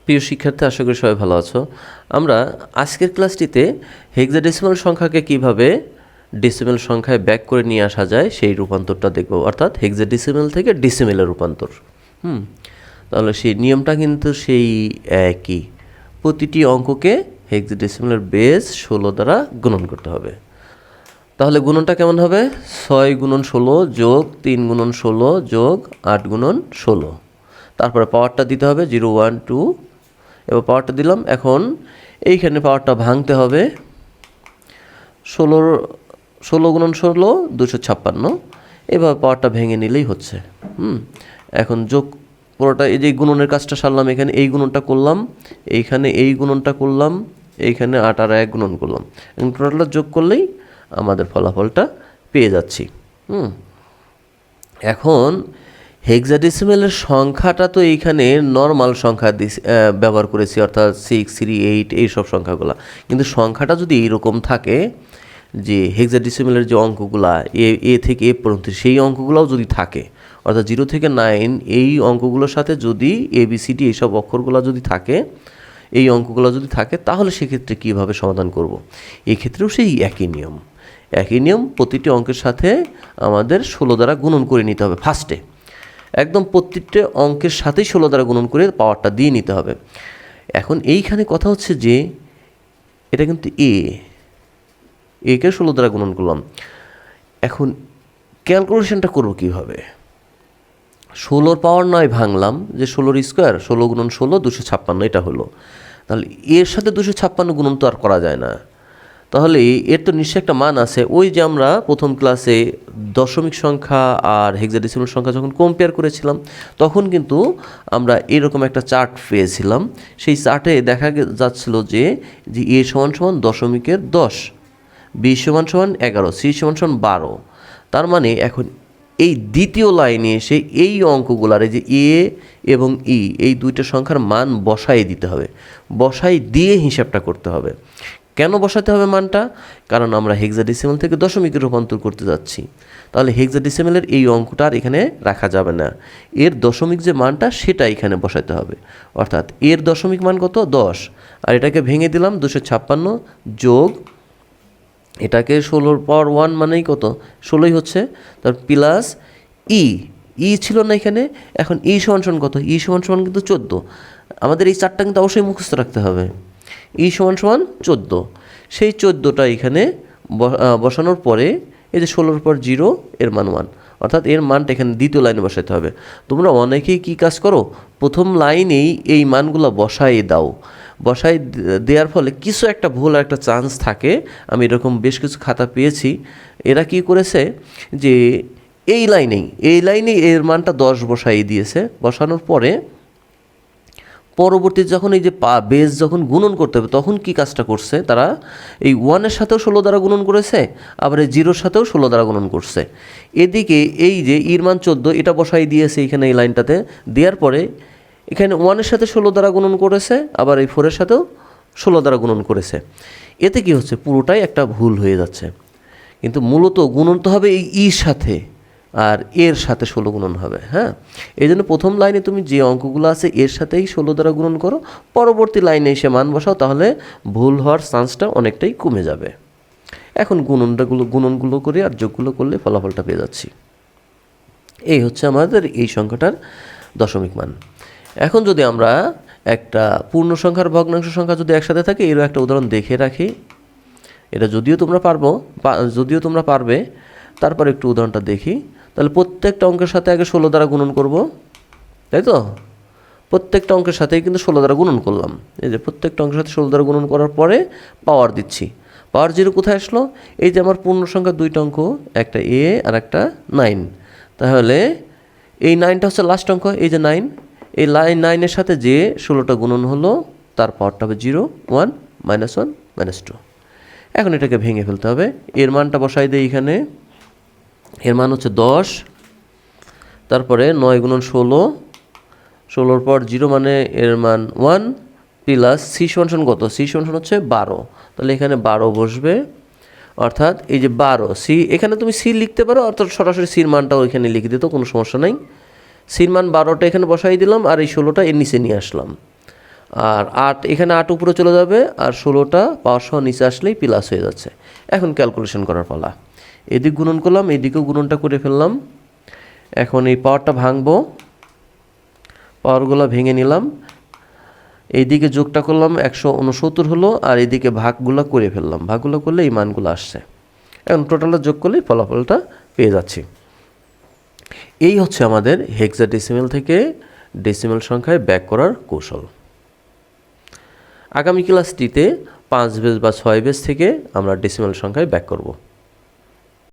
প্রিয় শিক্ষার্থী, আশা করি সবাই ভালো আছো। আমরা আজকের ক্লাসটিতে হেক্সাডেসিমাল সংখ্যাকে কিভাবে ডেসিমেল সংখ্যায় ব্যাক করে নিয়ে আসা যায় সেই রূপান্তরটা দেখব, অর্থাৎ হেক্সাডেসিমাল থেকে ডেসিমেলের রূপান্তর। তাহলে সেই নিয়মটা কিন্তু সেই একই। প্রতিটি অঙ্ককে হেক্সাডেসিমালের বেস 16 দ্বারা গুণন করতে হবে। তাহলে গুণনটা কেমন হবে? 6 গুণন 16 যোগ 3 গুণন 16 যোগ 8 গুণন 16। তারপরে পাওয়ারটা দিতে হবে 0 1 2। এবার পাওয়ারটা দিলাম। এখন এইখানে পাওয়ারটা ভাঙতে হবে। 16 গুণন 16 256। এভাবে পাওয়ারটা ভেঙে নিলেই হচ্ছে। এখন যোগ পুরোটা, এই যে গুণনের কাজটা সারলাম, এখানে এই গুণনটা করলাম, এইখানে এই গুণনটা করলাম, এইখানে 8 আর 1 গুণন করলাম। এবং টোটালটা যোগ করলেই আমাদের ফলাফলটা পেয়ে যাচ্ছি। এখন হেক্সাডেসিমেলের সংখ্যাটা তো এইখানে নর্মাল সংখ্যা ব্যবহার করেছি, অর্থাৎ 6 3 8 এইসব সংখ্যাগুলো। কিন্তু সংখ্যাটা যদি এইরকম থাকে যে হেক্সাডেসিমেলের যে অঙ্কগুলা এ থেকে এ পর্যন্ত, সেই অঙ্কগুলোও যদি থাকে, অর্থাৎ 0 থেকে 9 এই অঙ্কগুলোর সাথে যদি ABCD এইসব অক্ষরগুলো যদি থাকে, এই অঙ্কগুলো যদি থাকে, তাহলে সেক্ষেত্রে কীভাবে সমাধান করব? এই ক্ষেত্রেও সেই একই নিয়ম। প্রতিটি অঙ্কের সাথে আমাদের 16 দ্বারা গুণন করে নিতে হবে ফার্স্টে। একদম প্রত্যেকটা অঙ্কের সাথেই 16 দ্বারা গুণন করে পাওয়ারটা দিয়ে নিতে হবে। এখন এইখানে কথা হচ্ছে যে এটা কিন্তু একে 16 দ্বারা গুণন করলাম। এখন ক্যালকুলেশনটা করবো কীভাবে? 16 পাওয়ার 9 ভাঙলাম, যে 16 স্কোয়ার, 16 গুণন 16 256 এটা হলো। তাহলে এর সাথে 256 গুণন তো আর করা যায় না। তাহলে এর তো নিশ্চয়ই একটা মান আছে। ওই যে আমরা প্রথম ক্লাসে দশমিক সংখ্যা আর হেক্সাডেসিমাল সংখ্যা যখন কম্পেয়ার করেছিলাম, তখন কিন্তু আমরা এরকম একটা চার্ট পেয়েছিলাম। সেই চার্টে দেখা যাচ্ছিল যে এ সমান সমান দশমিকের 10, বি সমান সমান 11, সি সমান সমান 12। তার মানে এখন এই দ্বিতীয় লাইনে এসে এই অঙ্কগুলার, এই যে এ এবং ই, এই দুইটা সংখ্যার মান বসাই দিতে হবে। বসাই দিয়ে হিসাবটা করতে হবে। কেন বসাতে হবে মানটা? কারণ আমরা হেক্সাডেসিমাল থেকে দশমিকে রূপান্তর করতে যাচ্ছি। তাহলে হেক্সাডেসিমালের এই অঙ্কটা আর এখানে রাখা যাবে না। এর দশমিক যে মানটা সেটা এখানে বসাতে হবে। অর্থাৎ এর দশমিক মান কত? 10। আর এটাকে ভেঙে দিলাম 256 যোগ এটাকে 16 পাওয়ার 1 মানেই কত? 16ই হচ্ছে। তার প্লাস ই ছিল না এখানে। এখন ই সমান সমান কত? ই সমান সমান কিন্তু 14। আমাদের এই চারটা কিন্তু অবশ্যই মুখস্থ রাখতে হবে। ই সমান সমান 14। সেই 14টা এখানে বসানোর পরে এই যে 16-র পর 0, এর মান 1, অর্থাৎ এর মানটা এখানে দ্বিতীয় লাইনে বসাতে হবে। তোমরা অনেকেই কী কাজ করো? প্রথম লাইনেই এই মানগুলো বসাই দাও। বসাই দেওয়ার ফলে কিছু একটা ভুল আর একটা চান্স থাকে। আমি এরকম বেশ কিছু খাতা পেয়েছি। এরা কি করেছে যে এই লাইনেই এর মানটা 10 বসাই দিয়েছে। বসানোর পরে পরবর্তী যখন এই যে বেস যখন গুণন করতে হবে, তখন কি কাজটা করছে? তারা এই 1-এর সাথেও 16 দ্বারা গুণন করেছে, আবার এই 0-র সাথেও 16 দ্বারা গুণন করছে। এদিকে এই যে ইর মান 14, এটা বসাই দিয়েছে এখানে এই লাইনটাতে। দেওয়ার পরে এখানে 1-এর সাথে 16 দ্বারা গুণন করেছে, আবার এই 4-এর সাথেও 16 দ্বারা গুণন করেছে। এতে কি হচ্ছে? পুরোটাই একটা ভুল হয়ে যাচ্ছে। কিন্তু মূলত গুণন তো হবে এই ইর সাথে, আর এর সাথে 16 গুণন হবে। এই জন্য প্রথম লাইনে তুমি যে অঙ্কগুলো আছে এর সাথেই 16 দ্বারা গুণন করো, পরবর্তী লাইনে এসে মান বসাও, তাহলে ভুল হওয়ার চান্সটা অনেকটাই কমে যাবে। এখন গুণনগুলো করে আর যোগগুলো করলে ফলাফলটা পেয়ে যাচ্ছি। এই হচ্ছে আমাদের এই সংখ্যাটার দশমিক মান। এখন যদি আমরা একটা পূর্ণ সংখ্যার ভগ্নাংশ সংখ্যা যদি একসাথে থাকে, এরও একটা উদাহরণ দেখে রাখি। এটা যদিও তোমরা পারবে, তারপর একটু উদাহরণটা দেখি। তাহলে প্রত্যেকটা অঙ্কের সাথে আগে 16 দ্বারা গুণন করব, তাই তো? প্রত্যেকটা অঙ্কের সাথেই কিন্তু 16 দ্বারা গুণন করলাম। এই যে প্রত্যেকটা অঙ্কের সাথে 16 দ্বারা গুণন করার পরে পাওয়ার দিচ্ছি। পাওয়ার 0 কোথায় আসলো? এই যে আমার পূর্ণ সংখ্যার দুইটা অঙ্ক, একটা এ আর একটা 9। তাহলে এই 9টা হচ্ছে লাস্ট অঙ্ক, এই যে 9। এই 9-এর সাথে যে 16টা গুণন হলো, তার পাওয়ারটা হবে 0 1 -1 -2। এখন এটাকে ভেঙে ফেলতে হবে। এর মানটা বসাই দেই এখানে। এর মান হচ্ছে 10। তারপরে 9 গুণন 16, 16-র পর 0 মানে এর মান 1, প্লাস সি সমান কত? সি সমান হচ্ছে 12। তাহলে এখানে 12 বসবে, অর্থাৎ এই যে 12। সি এখানে তুমি সি লিখতে পারো, অর্থাৎ সরাসরি সির মানটাও এখানে লিখে দিত, কোনো সমস্যা নাই। সির মান 12টা এখানে বসাই দিলাম, আর এই 16টা এর নিচে নিয়ে আসলাম। আর 8 এখানে 8 উপরে চলে যাবে, আর 16টা পাওয়ার সহ নিচে আসলেই প্লাস হয়ে যাচ্ছে। এখন ক্যালকুলেশন করার পালা। এদিক গুণন করলাম, এদিকেও গুণনটা করে ফেললাম। এখন এই পাওয়ারটা ভাঙবো, পাওয়ারগুলো ভেঙে নিলাম। এইদিকে যোগটা করলাম 169 হলো, আর এইদিকে ভাগগুলো করে ফেললাম। ভাগগুলো করলে এই মানগুলো আসছে। এখন টোটালটা যোগ করলেই ফলাফলটা পেয়ে যাচ্ছি। এই হচ্ছে আমাদের হেক্সাডেসিমেল থেকে ডেসিমেল সংখ্যায় ব্যাক করার কৌশল। আগামী ক্লাসটিতে 5 বেস বা 6 বেস থেকে আমরা ডেসিমেল সংখ্যায় ব্যাক করব।